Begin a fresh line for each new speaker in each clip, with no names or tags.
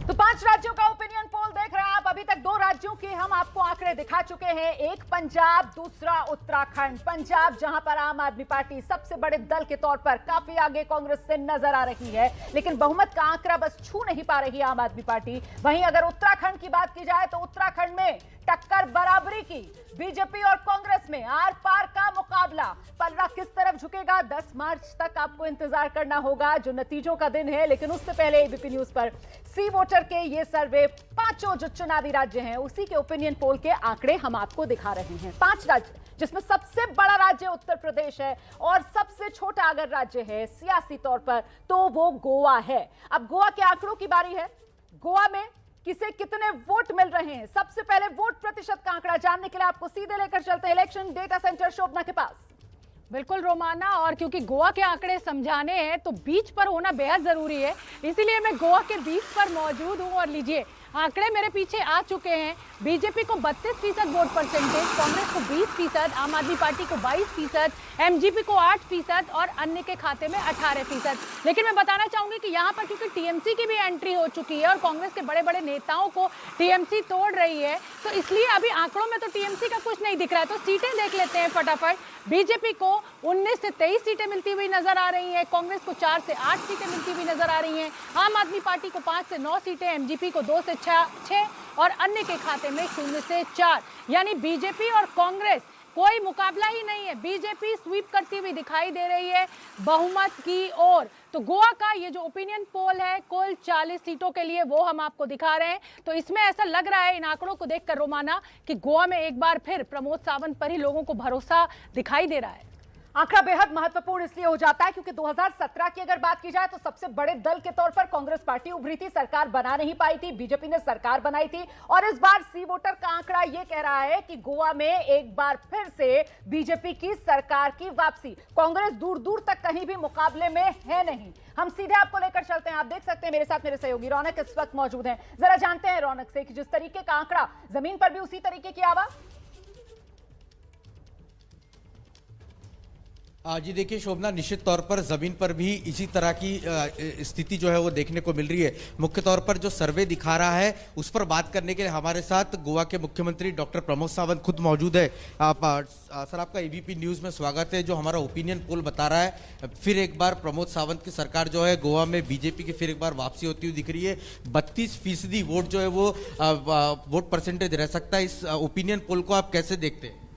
तो 5 राज्यों का ओपिनियन पोल देख रहे हैं आप। अभी तक 2 राज्यों के हम आपको आंकड़े दिखा चुके हैं, एक पंजाब, दूसरा उत्तराखंड। पंजाब जहां पर आम आदमी पार्टी सबसे बड़े दल के तौर पर काफी आगे कांग्रेस से नजर आ रही है, लेकिन बहुमत का आंकड़ा बस छू नहीं पा रही आम आदमी पार्टी। वहीं अगर उत्तराखंड की बात की जाए तो उत्तराखंड में टक्कर बराबरी की बीजेपी और कांग्रेस में, आर पार का मुकाबला। पलड़ा किस तरफ झुकेगा 10 मार्च तक आपको इंतजार करना होगा, जो नतीजों का दिन है। लेकिन उससे पहले एबीपी न्यूज पर सी वोटर के ये सर्वे 5 जो चुनावी राज्य हैं उसी के ओपिनियन पोल के आंकड़े हम आपको दिखा रहे हैं। 5 राज्य जिसमें सबसे बड़ा राज्य उत्तर प्रदेश है और सबसे छोटा अगर राज्य है सियासी तौर पर तो वो गोवा है। अब गोवा के आंकड़ों की बारी है। गोवा में किसे कितने वोट मिल रहे हैं, सबसे पहले वोट प्रतिशत का आंकड़ा जानने के लिए आपको सीधे लेकर चलते हैं इलेक्शन डेटा सेंटर शोभना के पास।
बिल्कुल रोमाना, और क्योंकि गोवा के आंकड़े समझाने हैं तो बीच पर होना बेहद जरूरी है, इसीलिए मैं गोवा के बीच पर मौजूद हूं। और लीजिए आंकड़े मेरे पीछे आ चुके हैं। बीजेपी को 32% वोट परसेंटेज, कांग्रेस को 20%, आम आदमी पार्टी को 22%, एमजीपी को 8% और अन्य के खाते में 18%। लेकिन मैं बताना चाहूंगी कि यहाँ पर क्योंकि टीएमसी की भी एंट्री हो चुकी है और कांग्रेस के बड़े बड़े नेताओं को टीएमसी तोड़ रही है, तो इसलिए अभी आंकड़ों में तो टीएमसी का कुछ नहीं दिख रहा है। तो सीटें देख लेते हैं फटाफट। बीजेपी को 19 से 23 सीटें मिलती हुई नजर आ रही है, कांग्रेस को 4 से 8 सीटें मिलती हुई नजर आ रही हैं, आम आदमी पार्टी को 5 से 9 सीटें, एमजीपी को 2 से 6 और अन्य के खाते में 0 से 4। यानी बीजेपी और कांग्रेस कोई मुकाबला ही नहीं है। बीजेपी स्वीप करती हुई दिखाई दे रही है बहुमत की ओर। तो गोवा का ये जो ओपिनियन पोल है कुल 40 सीटों के लिए, वो हम आपको दिखा रहे हैं। तो इसमें ऐसा लग रहा है इन आंकड़ों को देखकर रोमाना कि गोवा में एक बार फिर प्रमोद सावंत पर ही लोगों को भरोसा दिखाई दे रहा है।
आंकड़ा बेहद महत्वपूर्ण इसलिए हो जाता है क्योंकि 2017 की अगर बात की जाए तो सबसे बड़े दल के तौर पर कांग्रेस पार्टी उभरी थी, सरकार बना नहीं पाई थी, बीजेपी ने सरकार बनाई थी। और इस बार सी वोटर का आंकड़ा यह कह रहा है कि गोवा में एक बार फिर से बीजेपी की सरकार की वापसी। कांग्रेस दूर दूर तक कहीं भी मुकाबले में है नहीं। हम सीधे आपको लेकर चलते हैं। आप देख सकते हैं मेरे साथ मेरे सहयोगी रौनक इस वक्त मौजूद हैं। जरा जानते हैं रौनक से कि जिस तरीके का आंकड़ा, जमीन पर भी उसी तरीके की आवाज।
जी देखिए शोभना, निश्चित तौर पर जमीन पर भी इसी तरह की स्थिति जो है वो देखने को मिल रही है। मुख्य तौर पर जो सर्वे दिखा रहा है उस पर बात करने के लिए हमारे साथ गोवा के मुख्यमंत्री डॉक्टर प्रमोद सावंत खुद मौजूद है। सर आपका एबीपी न्यूज में स्वागत है। जो हमारा ओपिनियन पोल बता रहा है फिर एक बार प्रमोद सावंत की सरकार जो है गोवा में बीजेपी की फिर एक बार वापसी होती हुई दिख रही है। 32% वोट जो है वो वोट परसेंटेज रह सकता है। इस ओपिनियन पोल को आप कैसे देखते हैं?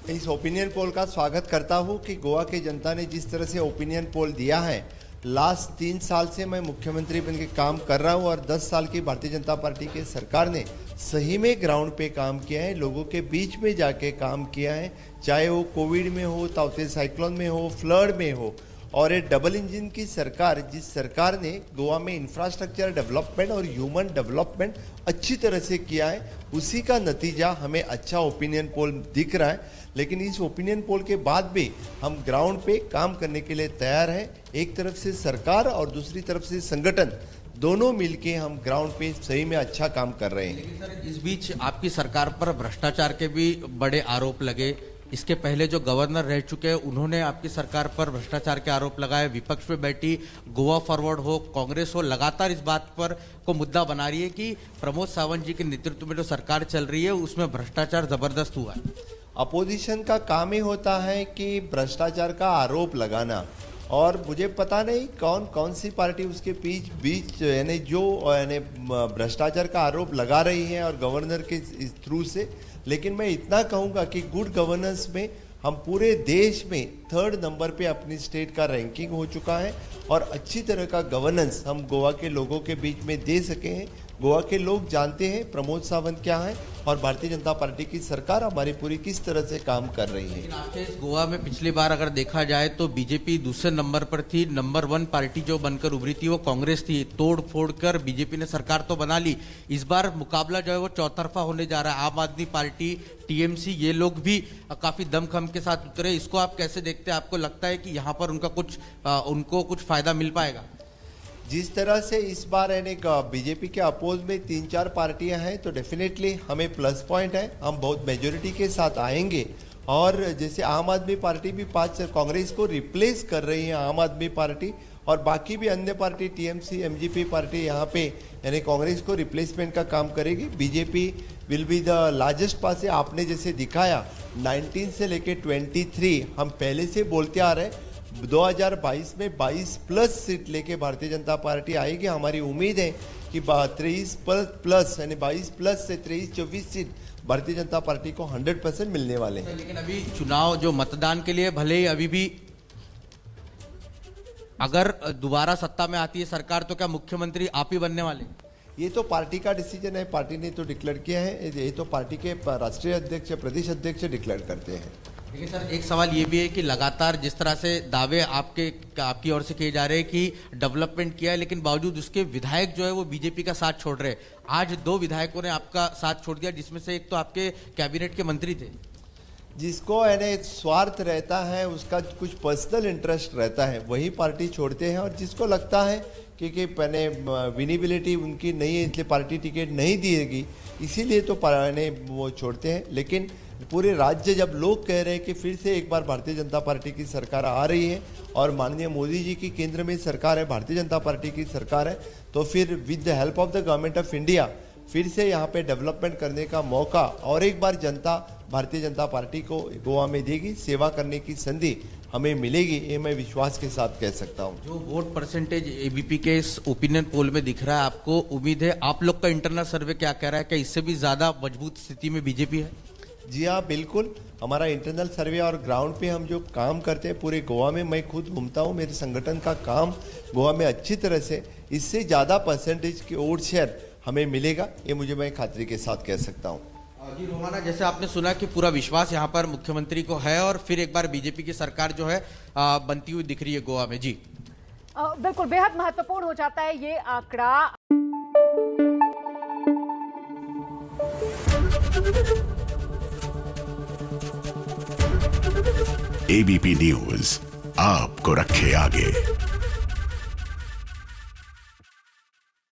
इस ओपिनियन पोल का स्वागत करता हूं कि गोवा की जनता ने जिस तरह से ओपिनियन पोल दिया है। लास्ट 3 साल से मैं मुख्यमंत्री बन के काम कर रहा हूं और 10 साल की भारतीय जनता पार्टी की सरकार ने सही में ग्राउंड पे काम किया है, लोगों के बीच में जाके काम किया है, चाहे वो कोविड में हो, ताउते साइक्लोन में हो, फ्लड में हो। और ये डबल इंजन की सरकार, जिस सरकार ने गोवा में इंफ्रास्ट्रक्चर डेवलपमेंट और ह्यूमन डेवलपमेंट अच्छी तरह से किया है, उसी का नतीजा हमें अच्छा ओपिनियन पोल दिख रहा है। लेकिन इस ओपिनियन पोल के बाद भी हम ग्राउंड पे काम करने के लिए तैयार हैं। एक तरफ से सरकार और दूसरी तरफ से संगठन, दोनों मिलके हम ग्राउंड पे सही में अच्छा काम कर रहे हैं।
लेकिन सर इस बीच आपकी सरकार पर भ्रष्टाचार के भी बड़े आरोप लगे। इसके पहले जो गवर्नर रह चुके हैं उन्होंने आपकी सरकार पर भ्रष्टाचार के आरोप लगाए। विपक्ष में बैठी गोवा फॉरवर्ड हो, कांग्रेस हो, लगातार इस बात पर को मुद्दा बना रही है कि प्रमोद सावंत जी के नेतृत्व में जो सरकार चल रही है उसमें भ्रष्टाचार जबरदस्त हुआ है।
अपोजिशन का काम ही होता है कि भ्रष्टाचार का आरोप लगाना, और मुझे पता नहीं कौन कौन सी पार्टी उसके बीच यानी जो यानी भ्रष्टाचार का आरोप लगा रही है और गवर्नर के थ्रू से। लेकिन मैं इतना कहूँगा कि गुड गवर्नेंस में हम पूरे देश में 3rd नंबर पे अपनी स्टेट का रैंकिंग हो चुका है और अच्छी तरह का गवर्नेंस हम गोवा के लोगों के बीच में दे सके हैं। गोवा के लोग जानते हैं प्रमोद सावंत क्या है और भारतीय जनता पार्टी की सरकार हमारी पूरी किस तरह से काम कर रही है।
आपके इस गोवा में पिछली बार अगर देखा जाए तो बीजेपी दूसरे नंबर पर थी, नंबर 1 पार्टी जो बनकर उभरी थी वो कांग्रेस थी। तोड़ फोड़ कर बीजेपी ने सरकार तो बना ली। इस बार मुकाबला जो है वो चौतरफा होने जा रहा है। आम आदमी पार्टी, टीएमसी, ये लोग भी काफी दमखम के साथ उतरे। इसको आप कैसे देखते हैं? आपको लगता है कि यहाँ पर उनको कुछ फायदा मिल पाएगा?
जिस तरह से इस बार यानी बीजेपी के अपोज में 3-4 पार्टियां हैं तो डेफिनेटली हमें प्लस पॉइंट है, हम बहुत मेजोरिटी के साथ आएंगे। और जैसे आम आदमी पार्टी भी 5 कांग्रेस को रिप्लेस कर रही है आम आदमी पार्टी, और बाकी भी अन्य पार्टी टीएमसी एमजीपी पार्टी यहाँ पे यानी कांग्रेस को रिप्लेसमेंट का काम करेगी। BJP will be the largest party. आपने जैसे दिखाया 19 से लेके 23 हम पहले से बोलते आ रहे हैं 2022 में 22 प्लस सीट लेके भारतीय जनता पार्टी आएगी। हमारी उम्मीद है कि 23 प्लस यानी 22 प्लस से 23-24 सीट भारतीय जनता पार्टी को 100% मिलने वाले हैं।
लेकिन अभी चुनाव जो मतदान के लिए भले ही अभी भी अगर दोबारा सत्ता में आती है सरकार तो क्या मुख्यमंत्री आप ही बनने वाले?
ये तो पार्टी का डिसीजन है, पार्टी ने तो डिक्लेयर किया है, ये तो पार्टी के राष्ट्रीय अध्यक्ष प्रदेश अध्यक्ष डिक्लेयर करते हैं।
लेकिन सर एक सवाल ये भी है कि लगातार जिस तरह से दावे आपकी ओर से किए जा रहे हैं कि डेवलपमेंट किया है, लेकिन बावजूद उसके विधायक जो है वो बीजेपी का साथ छोड़ रहे हैं। आज 2 विधायकों ने आपका साथ छोड़ दिया, जिसमें से एक तो आपके कैबिनेट के मंत्री थे।
जिसको यानी स्वार्थ रहता है, उसका कुछ पर्सनल इंटरेस्ट रहता है, वही पार्टी छोड़ते हैं। और जिसको लगता है कि मैंने विनिबिलिटी उनकी नहीं है इसलिए पार्टी टिकट नहीं दिएगी, इसीलिए तो वो छोड़ते हैं। लेकिन पूरे राज्य जब लोग कह रहे हैं कि फिर से एक बार भारतीय जनता पार्टी की सरकार आ रही है और माननीय मोदी जी की केंद्र में सरकार है, भारतीय जनता पार्टी की सरकार है, तो फिर with the help of the government of India फिर से यहाँ पे डेवलपमेंट करने का मौका और एक बार जनता भारतीय जनता पार्टी को गोवा में देगी। सेवा करने की संधि हमें मिलेगी, ये मैं विश्वास के साथ कह सकता हूँ।
जो वोट परसेंटेज एबीपी के इस ओपिनियन पोल में दिख रहा है, आपको उम्मीद है, आप लोग का इंटरनल सर्वे क्या कह रहा है, क्या इससे भी ज्यादा मजबूत स्थिति में बीजेपी है?
जी हाँ, बिल्कुल। हमारा इंटरनल सर्वे और ग्राउंड पे हम जो काम करते हैं पूरे गोवा में, मैं खुद घूमता हूँ, मेरे संगठन का काम गोवा में अच्छी तरह से, इससे ज़्यादा परसेंटेज की वोट शेयर हमें मिलेगा, ये मैं खातरी के साथ कह सकता हूँ।
जी रोमाना, जैसे आपने सुना कि पूरा विश्वास यहाँ पर मुख्यमंत्री को है और फिर एक बार बीजेपी की सरकार जो है बनती हुई दिख रही है गोवा में। जी
बिल्कुल, बेहद महत्वपूर्ण हो जाता है ये आंकड़ा।
एबीपी न्यूज आपको रखे आगे।